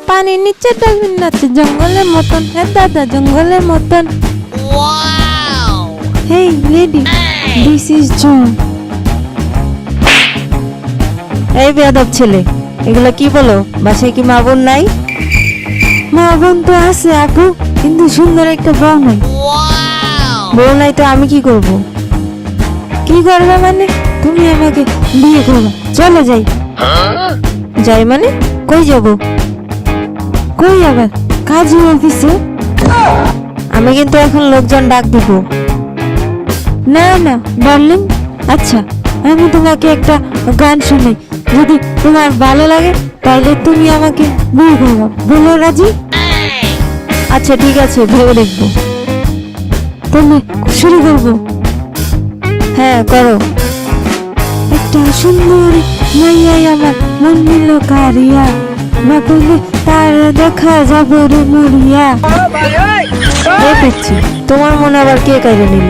পানির নিচে ডলফিন নাচে জঙ্গলের মতন। হ্যাঁ দাদা, জঙ্গলের মতন। হেই লেডি, দিস ইজ জন। এই বেয়াদব ছেলে, এগুলো কি বলো? বাসায় কি মা বোন নাই? মা বোন তো আছে আপু, কিন্তু সুন্দর একটা বউ নাই। বউ নাই তো আমি কি করব? কি করবে মানে? তুমি আমাকে বিয়ে করবে। চলো যাই। যাই মানে? কই যাব? কই আবার? কাজী অফিসে। আমি কিন্তু এখন লোকজন ডাক দিব। না না ডার্লিং, আচ্ছা আমি তোমাকে একটা গান শোনাই, যদি তোমার ভালো লাগে তাহলে তুমি আমাকে বিয়ে করবে। বলো রাজি? আচ্ছা ঠিক আছে, ভেবে দেখবো। তাহলে শুরু করবো? হ্যাঁ করো। একটা সুন্দর মাইয়াই আমার মন নিল কারিয়া, না পেলে তার দেখা যাবে রে মরিয়া। দেখছি তোমার মনে আবার কে কাজে নিল?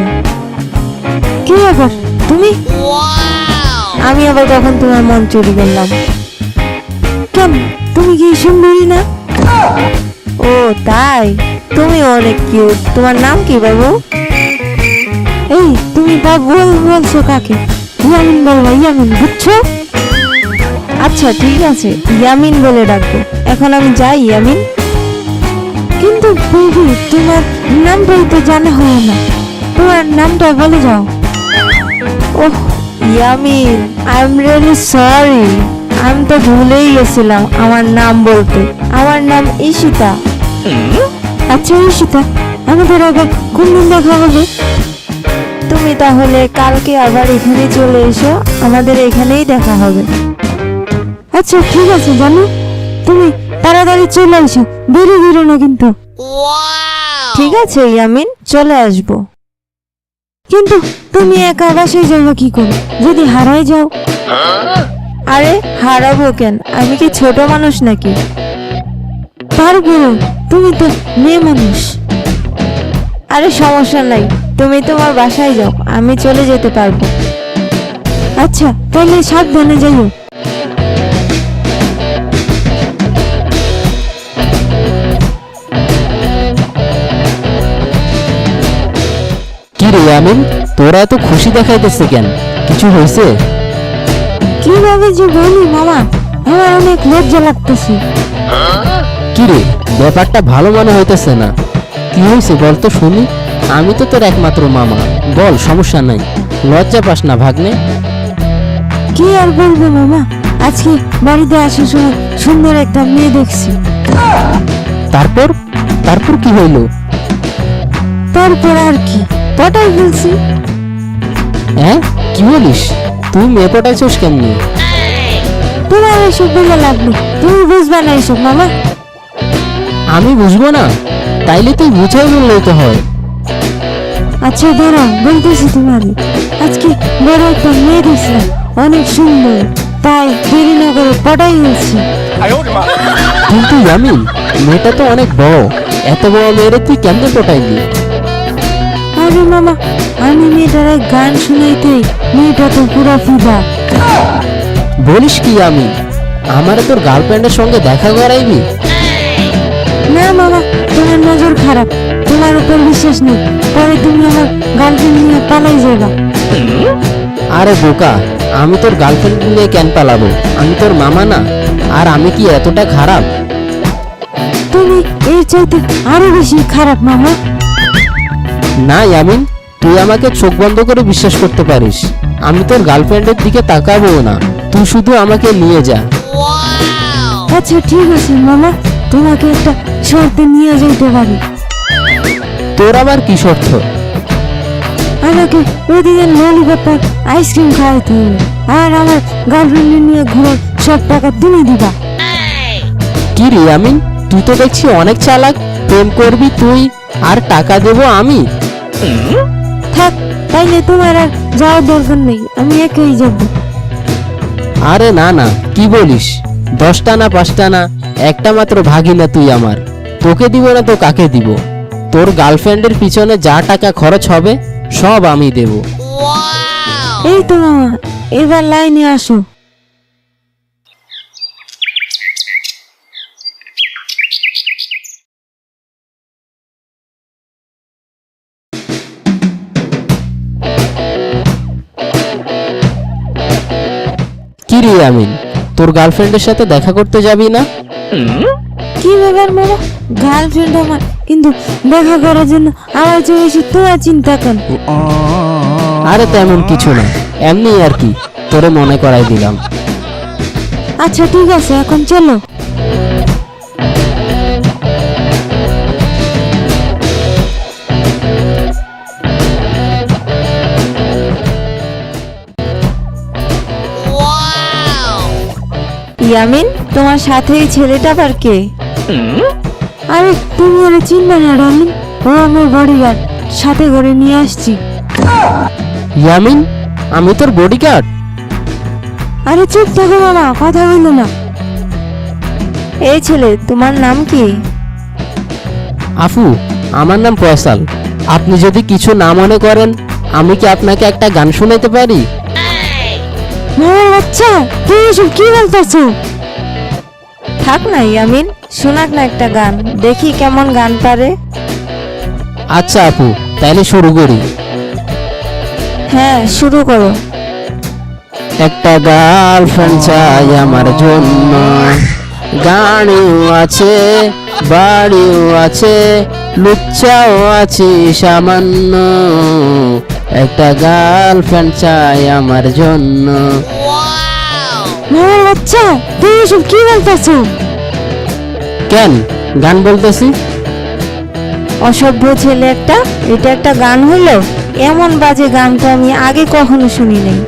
কে আবার? তুমি? আমি আবার কখন তোমার মন চুরি করলাম? কেন, তুমি কি সুন্দরী না? ও তাই, তুমি অনেক কিউট। তোমার নাম কি বাবু? এই তুমি বাবু বলছো কাকে? ইয়ামিন বলবা, ইয়ামিন, বুঝছো? আচ্ছা ঠিক আছে, ইয়ামিন বলে ডাকবো। এখন আমি যাই ইয়ামিন। কিন্তু বেবি, তোমার নামটাই তো জানা হয় না। তোমার নামটা বলে যাও। Oh Yamin, I am really sorry. আমি তো ভুলেই গেছিলাম আমার নাম বলতে। আমার নাম ঈশিতা। আচ্ছা ঈশিতা, আমাদের আবার কোন দিন দেখা হবে? তুমি তাহলে কালকে আবার এখানে চলে এসো, আমাদের এখানেই দেখা হবে। আচ্ছা ঠিক আছে জানো, তুমি তাড়াতাড়ি চলে এসো, দেরি করো না কিন্তু। ঠিক আছে ইয়ামিন, চলে আসবো। কিন্তু তুমি একা বাসায় যাবে কি করে যদি হারাই যাও? আরে হারাবো কেন, আমি কি ছোট মানুষ নাকি? তারপরেও তুমি তো মেয়ে মানুষ। আরে সমস্যা নাই, তুমি তোমার বাসায় যাও, আমি চলে যেতে পারবো। আচ্ছা তাহলে সাবধানে যাইও। কি রে ইয়ামিন, তোরা এত খুশি দেখাইতেছে কেন? কিছু হয়েছে? কিভাবে যে বলি মামা, আমার অনেক লজ্জা লাগতেছে। কি রে, ব্যাপারটা ভালো মনে হইতেছে না। কি হয়েছে বল তো শুনি। আমি তো তোর একমাত্র মামা, বল, সমস্যা নাই। লজ্জা পাস না ভাগ্নে। কি আর বলবো মামা, আজকে বাড়িতে আসার সময় সুন্দর একটা মেয়ে দেখছি। তারপর তারপর কি হইলো? তারপর আর কি, পটাই ফেলছি। হ্যাঁ কি বলিস? তুই মেয়ে পটাইছিস কেমনি? তোমার এসব বলে লাভ নেই, তুমি বুঝবা না এসব মামা। আমি বুঝবো না? তাইলে তুই বুঝাই বললেই তো হয়। আচ্ছা দাঁড়াও, বলতেছি তোমারে। আজকে বড় একটা মেয়ে দেখছিলাম, অনেক সুন্দর, তাই দেরি না করে পটাই ফেলছি। কিন্তু ইয়ামিন, মেয়েটা তো অনেক বড়, এত বড় মেয়েরে তুই কেমনে পটাইলি? আরে মামা, আমি মেয়েটার গান শুনাইতেই মেয়েটা তো পুরো ফিদা। বলিস কি ইয়ামিন, আমারে তোর গার্লফ্রেন্ডের সঙ্গে দেখা করাইবি? না মামা, তোমার নজর খারাপ, তোমার উপর বিশ্বাস নেই, পরে তুমি আমার গার্লফ্রেন্ড নিয়ে পালাই যাবা। আরে বোকা, আমি তোর গার্লফ্রেন্ড নিয়ে কেন পালাবো? আমি তোর মামা না? আর আমি কি এতটা খারাপ? তুমি এর চাইতে আরো বেশি খারাপ মামা। না ইয়ামিন, তুই আমাকে চোখ বন্ধ করে বিশ্বাস করতে পারিস। আমি তোর গার্লফ্রেন্ডের দিকে তাকাবো না, তুই শুধু আমাকে নিয়ে যা। আচ্ছা ঠিক আছে মামা, তোমাকে একটা শর্তে নিয়ে যেতে পারি। তোর আবার কি শর্ত? আমাকে প্রতিদিন ললিপপ আর আইসক্রিম খাওয়াতে হবে, আর আমার গার্লফ্রেন্ড নিয়ে ঘুরে সব টাকা তুমি দিবা। কি রে ইয়ামিন, তুই তো দেখছি অনেক চালাক। প্রেম করবি তুই আর টাকা দেবো আমি? থাক, তাইলে তোমার আর যাওয়ার দরকার নেই, আমি একাই যাব। আরে না না, কি বলিস? 10টা না 5টা না, একটা মাত্র ভাগিনা তুই আমার। তোকে দিব না তো কাকে দিব? তোর গার্লফ্রেন্ডের পিছনে যা টাকা খরচ হবে সব আমি দেব। এই তো মামা, এবার লাইনে আসো। কি আমিন, তোর গার্লফ্রেন্ডের সাথে দেখা করতে যাবি না? কি ব্যাপার মামা, গার্লফ্রেন্ড আমার, কিন্তু দেখা করার জন্য আমার চেয়ে বেশি তোমার চিন্তা কেন? আরে তেমন কিছু না, এমনি আর কি, তোরে মনে করাই দিলাম। আচ্ছা ঠিক আছে, এখন চলো। ইয়ামিন, তোমার সাথে এই ছেলেটা আবার কে? আরে তুমি ওরা চিনবে না রামিন, ও আমার বডিগার্ড, সাথে করে নিয়ে আসছি। ইয়ামিন, আমি তোর বডিগার্ড? আরে চুপ থাকো মামা, কথা বলো না। এই ছেলে, তোমার নাম কি? আফু, আমার নাম ফয়সাল। আপনি যদি কিছু না মনে করেন, আমি কি আপনাকে একটা গান শোনাতে পারি? মামার বাচ্চা, তুমি এসব কি বলতেছো? থাক না ইয়ামিন, শোনাক না একটা গান, দেখি কেমন গান পারে। আচ্ছা আপু, তাহলে শুরু করি। হ্যাঁ শুরু করো। একটা গার্লফ্রেন্ড চাই আমার জন্য, গাড়িও আছে, বাড়িও আছে, লুচ্চাও আছি সামান্য। একটা গার্লফ্রেন্ড চাই আমার জন্য। মামার বাচ্চা, তুমি এসব কি বলতেছো? কেন গান বলতেছি? অসভ্য ছেলে একটা, এটা একটা গান হলো? এমন বাজে গান তো আমি আগে কখনো শুনি নাই।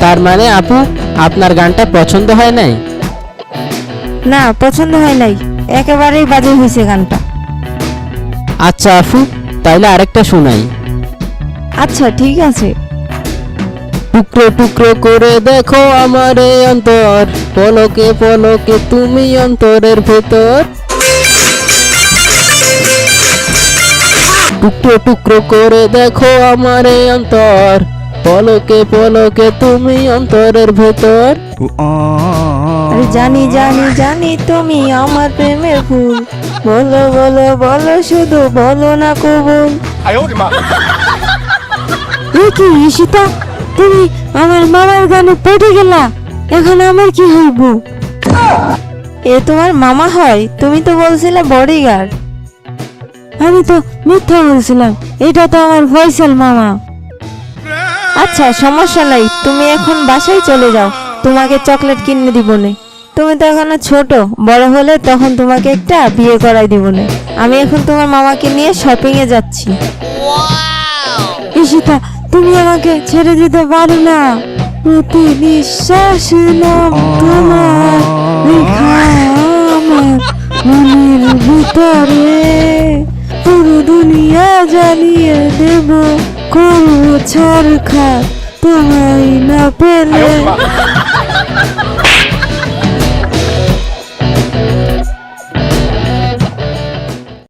তার মানে আপু, আপনার গানটা পছন্দ হয় নাই? না, পছন্দ হয় নাই, একেবারেই বাজে হয়েছে গানটা। আচ্ছা আপু, তাইলে আরেকটা শোনাই। আচ্ছা ঠিক আছে। টুকরো টুকরো করে দেখো আমার এই অন্তর, পলকে পলকে তুমি অন্তরের ভেতর। টুকরো টুকরো করে দেখো আমার এই অন্তর, পলকে পলকে তুমি অন্তরের ভেতর। আরে জানি জানি জানি তুমি আমার প্রেমের ফুল, বলো বলো বলো শুধু বলো না কবুল। এ কি ঈশিতা, তুমি আমার মামার গানে পড়ে গেলা, এখন আমার কি হইব? এ তোমার মামা হয়? তুমি তো বলছিলে বডিগার্ড। আমি তো মিথ্যা বলছিলাম, এটা তো আমার ফয়সাল মামা। আচ্ছা সমস্যা নাই, তুমি এখন বাসায় চলে যাও, তোমাকে চকলেট কিনে দিব না। তুমি তো এখনো ছোট, বড় হলে তখন তোমাকে একটা বিয়ে করাই দিব না। আমি এখন তোমার মামাকে নিয়ে শপিং এ যাচ্ছি। ঈশিতা, তুমি আমাকে ছেড়ে দিতে পারো না, প্রতি নিঃশ্বাস নাম তোমার লেখা আমার মনের ভিতরে, পুরো দুনিয়া জানিয়ে দেব, করবো ছাড়খাড় তোমার